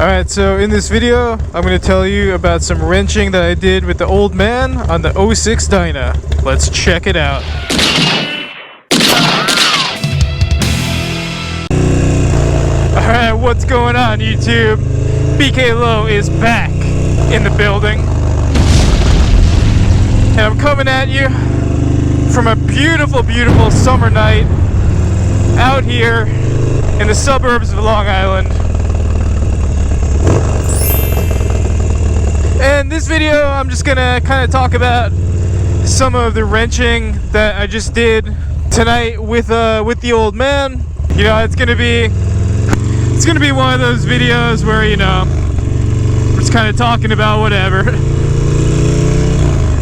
Alright, so in this video, I'm going to tell you about some wrenching that I did with the old man on the 06 Dyna. Let's check it out. Alright, what's going on YouTube? BK Low is back in the building. And I'm coming at you from a beautiful, beautiful summer night out here in the suburbs of Long Island. And this video, I'm just gonna kind of talk about some of the wrenching that I just did tonight with the old man. You know, it's gonna be one of those videos where, you know, we're just kind of talking about whatever.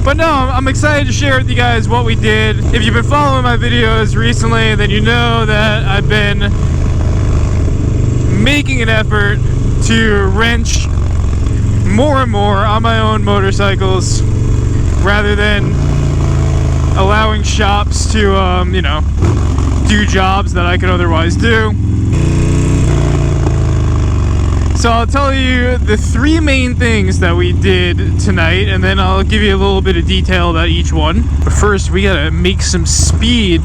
But no, I'm excited to share with you guys what we did. If you've been following my videos recently, then you know that I've been making an effort to wrench more and more on my own motorcycles rather than allowing shops to, you know, do jobs that I could otherwise do. So I'll tell you the three main things that we did tonight, and then I'll give you a little bit of detail about each one. But first, we gotta make some speed.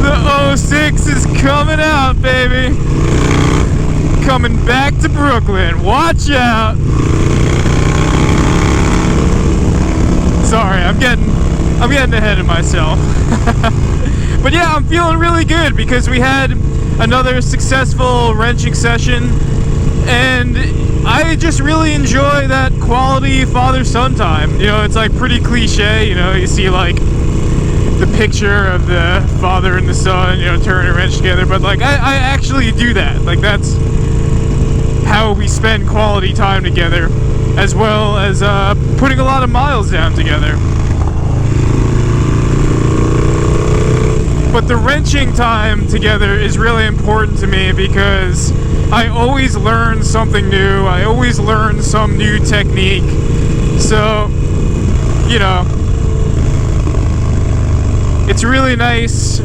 The 06 is coming out, baby. Coming back to Brooklyn. Watch out. Sorry, I'm getting ahead of myself. But yeah, I'm feeling really good because we had another successful wrenching session, and I just really enjoy that quality father-son time. You know, it's like pretty cliche, you know, you see like the picture of the father and the son, you know, turning a wrench together, but like I actually do that. Like that's how we spend quality time together, as well as putting a lot of miles down together. But the wrenching time together is really important to me because I always learn something new. I always learn some new technique. So, you know, it's really nice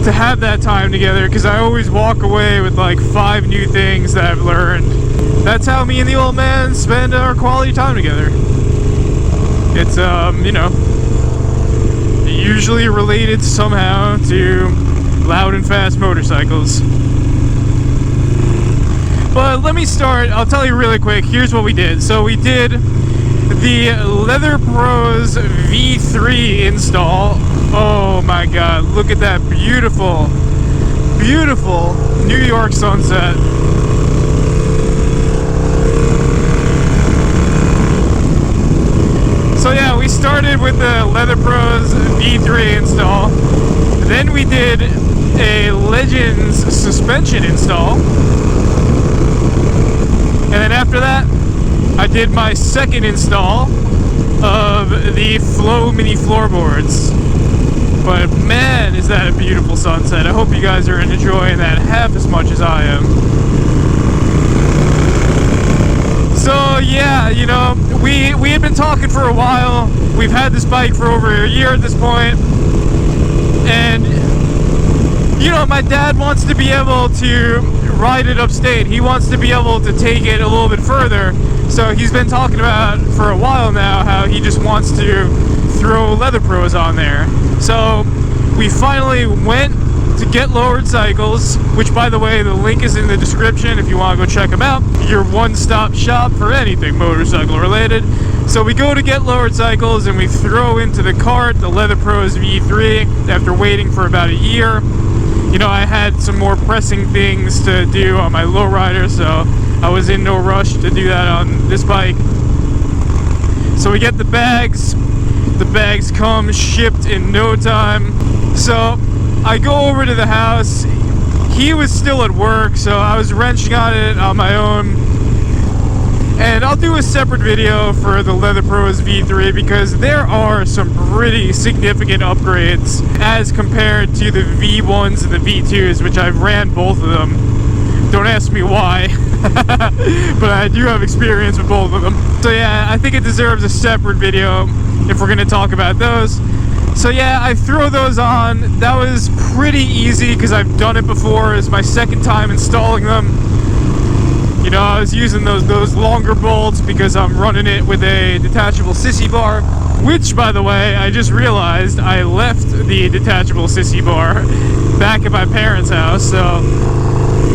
to have that time together because I always walk away with like 5 new things that I've learned. That's how me and the old man spend our quality time together. It's you know, usually related somehow to loud and fast motorcycles. But let me start, I'll tell you really quick, here's what we did. So we did the Leatherpros V3 install. Oh my god, look at that beautiful, beautiful New York sunset. So yeah, we started with the Leatherpros V3 install. Then we did a Legends suspension install. And then after that, I did my second install of the FLO mini floorboards. But man, is that a beautiful sunset. I hope you guys are enjoying that half as much as I am. So yeah, you know, we had been talking for a while. We've had this bike for over a year at this point. And, you know, my dad wants to be able to ride it upstate. He wants to be able to take it a little bit further. So he's been talking about for a while now how he just wants to throw Leatherpros on there. So we finally went to Get Lowered Cycles, which by the way, the link is in the description if you want to go check them out. Your one-stop shop for anything motorcycle related. So we go to Get Lowered Cycles and we throw into the cart the Leatherpros V3 after waiting for about a year. You know, I had some more pressing things to do on my lowrider, so I was in no rush to do that on this bike. So we get the bags. The bags come shipped in no time. So I go over to the house. He was still at work, so I was wrenching on it on my own. And I'll do a separate video for the Leatherpros V3 because there are some pretty significant upgrades as compared to the V1s and the V2s, which I've ran both of them. Don't ask me why. but I do have experience with both of them. So yeah, I think it deserves a separate video if we're gonna talk about those. So yeah, I throw those on. That was pretty easy because I've done it before. It's my second time installing them. You know, I was using those longer bolts because I'm running it with a detachable sissy bar, which, by the way, I just realized I left the detachable sissy bar back at my parents' house, so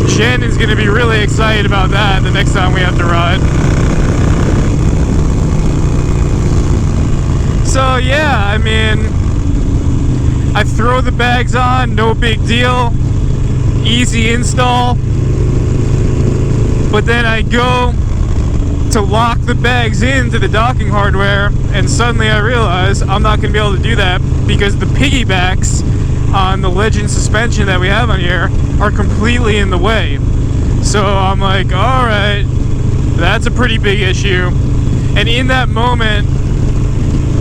Shannon's gonna be really excited about that the next time we have to ride. So yeah, I mean, I throw the bags on, no big deal, easy install. But then I go to lock the bags into the docking hardware, and suddenly I realize I'm not going to be able to do that because the piggybacks on the Legend suspension that we have on here are completely in the way. So I'm like, alright, that's a pretty big issue. And in that moment,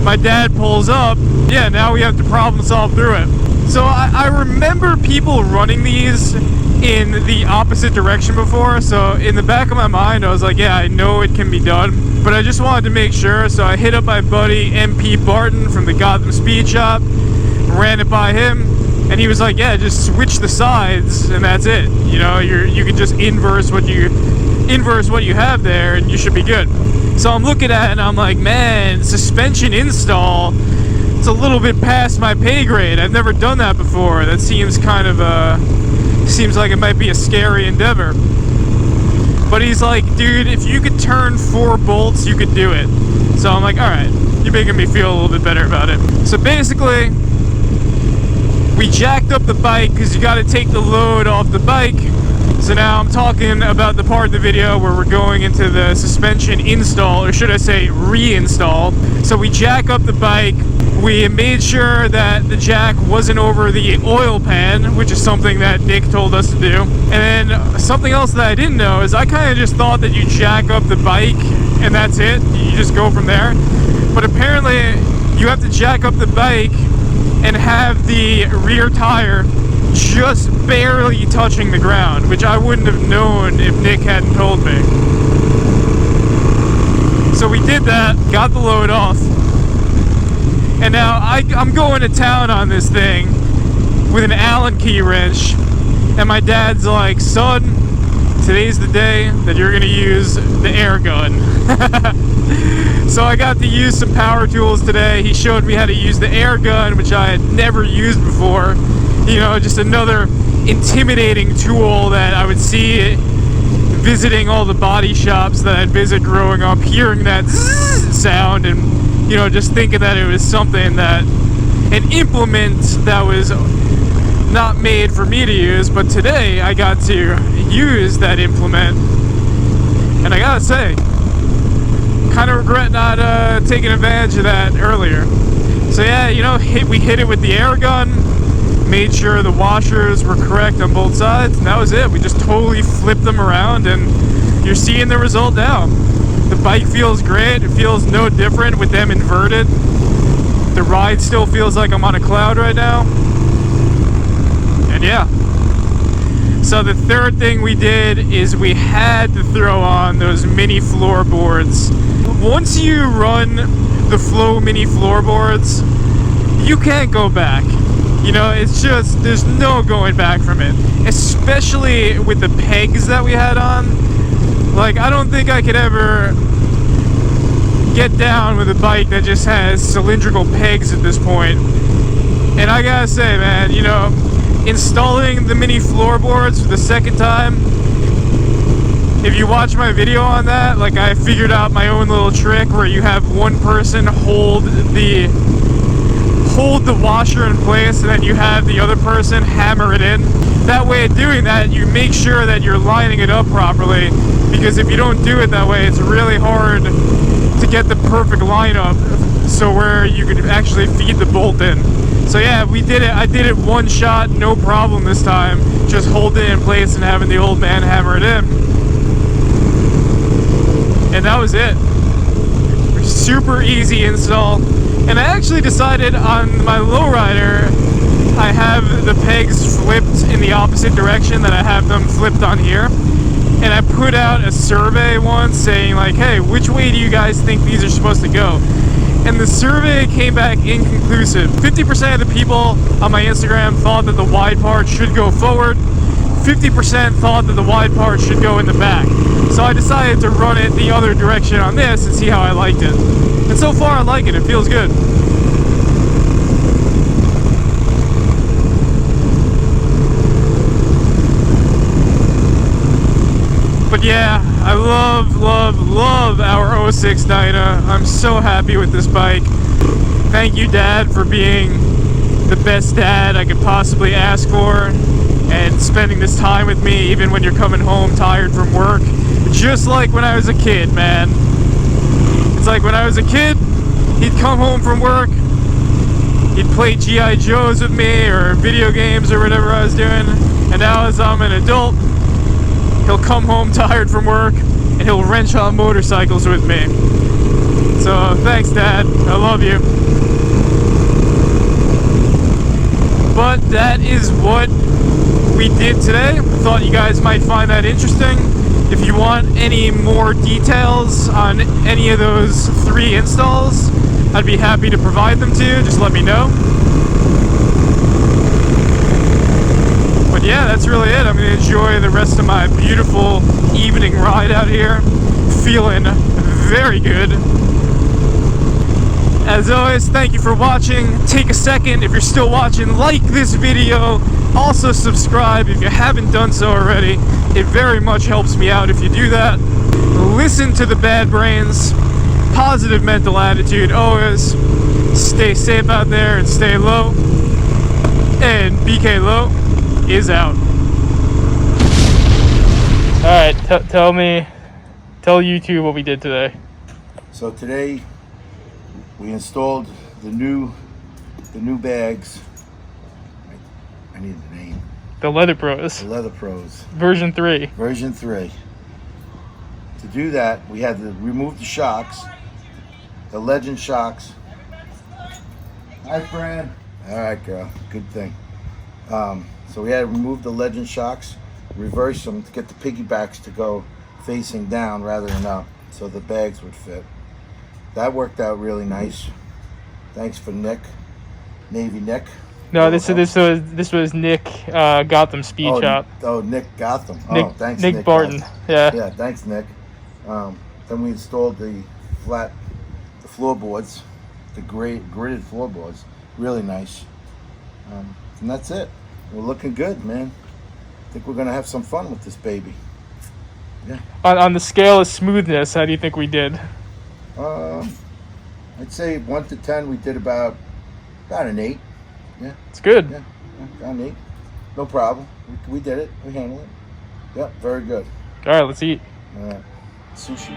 my dad pulls up. Yeah, now we have to problem solve through it. So I remember people running these in the opposite direction before, so in the back of my mind I was like, yeah, I know it can be done, but I just wanted to make sure. So I hit up my buddy MP Barton from the Gotham Speed Shop, ran it by him, and he was like, yeah, just switch the sides and that's it. You know, you can just inverse what you have there and you should be good. So I'm looking at it and I'm like, man, suspension install, it's a little bit past my pay grade. I've never done that before. That seems kind of seems like it might be a scary endeavor. But he's like, dude, if you could turn 4 bolts, you could do it. So I'm like, alright, you're making me feel a little bit better about it. So basically, we jacked up the bike because you got to take the load off the bike. So now I'm talking about the part of the video where we're going into the suspension install, or should I say reinstall. So we jack up the bike. We made sure that the jack wasn't over the oil pan, which is something that Nick told us to do. And then something else that I didn't know is I kind of just thought that you jack up the bike and that's it. You just go from there. But apparently you have to jack up the bike and have the rear tire just barely touching the ground, which I wouldn't have known if Nick hadn't told me. So we did that, got the load off, and now I'm going to town on this thing with an Allen key wrench, and my dad's like, son, today's the day that you're gonna use the air gun. So I got to use some power tools today. He showed me how to use the air gun, which I had never used before. You know, just another intimidating tool that I would see visiting all the body shops that I'd visit growing up, hearing that zzz sound and, you know, just thinking that it was something that, an implement that was not made for me to use. But today I got to use that implement, and I gotta say, kind of regret not taking advantage of that earlier. So yeah, you know, we hit it with the air gun, made sure the washers were correct on both sides, and that was it. We just totally flipped them around, and you're seeing the result now. The bike feels great. It feels no different with them inverted. The ride still feels like I'm on a cloud right now. And yeah. So the third thing we did is we had to throw on those mini floorboards. Once you run the FLO mini floorboards, you can't go back. You know, it's just, there's no going back from it. Especially with the pegs that we had on. Like, I don't think I could ever get down with a bike that just has cylindrical pegs at this point. And I gotta say, man, you know, installing the mini floorboards for the second time, if you watch my video on that, like, I figured out my own little trick where you have one person hold the washer in place, and then you have the other person hammer it in. That way of doing that, you make sure that you're lining it up properly, because if you don't do it that way, it's really hard to get the perfect lineup so where you could actually feed the bolt in. So yeah, we did it. I did it one shot, no problem this time, just holding it in place and having the old man hammer it in, and that was it. Super easy install. And I actually decided on my lowrider, I have the pegs flipped in the opposite direction that I have them flipped on here. and I put out a survey once saying like, hey, which way do you guys think these are supposed to go? And the survey came back inconclusive. 50% of the people on my Instagram thought that the wide part should go forward. 50% thought that the wide part should go in the back. So I decided to run it the other direction on this and see how I liked it. And so far I like it. It feels good. But yeah, I love our 06 Dyna. I'm so happy with this bike. Thank you, Dad, for being the best dad I could possibly ask for, and spending this time with me even when you're coming home tired from work. Just like when I was a kid, man. It's like when I was a kid, he'd come home from work, he'd play G.I. Joes with me or video games or whatever I was doing, and now as I'm an adult, he'll come home tired from work and he'll wrench on motorcycles with me. So thanks, Dad. I love you. But that is what we did today. Thought you guys might find that interesting. If you want any more details on any of those 3 installs, I'd be happy to provide them to you. Just let me know. But yeah, that's really it. I'm going to enjoy the rest of my beautiful evening ride out here. Feeling very good. As always, thank you for watching. Take a second, if you're still watching, like this video. Also subscribe if you haven't done so already. It very much helps me out if you do that. Listen to the bad brains. Positive mental attitude always. Stay safe out there and stay low. And BK Low is out. Alright, tell YouTube what we did today. So today we installed the new bags. I need the name. The Leatherpros. The Leatherpros. Version 3. Version 3. To do that, we had to remove the shocks, the Legend shocks. Hi, Fran. All right, girl. Good thing. So we had to remove the Legend shocks, reverse them to get the piggybacks to go facing down rather than up, so the bags would fit. That worked out really nice. Thanks for Nick, Navy Nick. No, this was Nick Gotham Speed Shop. Oh, Nick Gotham. Nick, oh, thanks, Nick Barton. Gotham. Yeah, thanks, Nick. Then we installed the floorboards, the gridded floorboards. Really nice. And that's it. We're looking good, man. I think we're gonna have some fun with this baby. Yeah. On the scale of smoothness, how do you think we did? I'd say 1 to 10, we did about an 8. Yeah. It's good. Yeah, about an 8. No problem. We did it. We handled it. Yep, very good. All right, let's eat. All right. Sushi.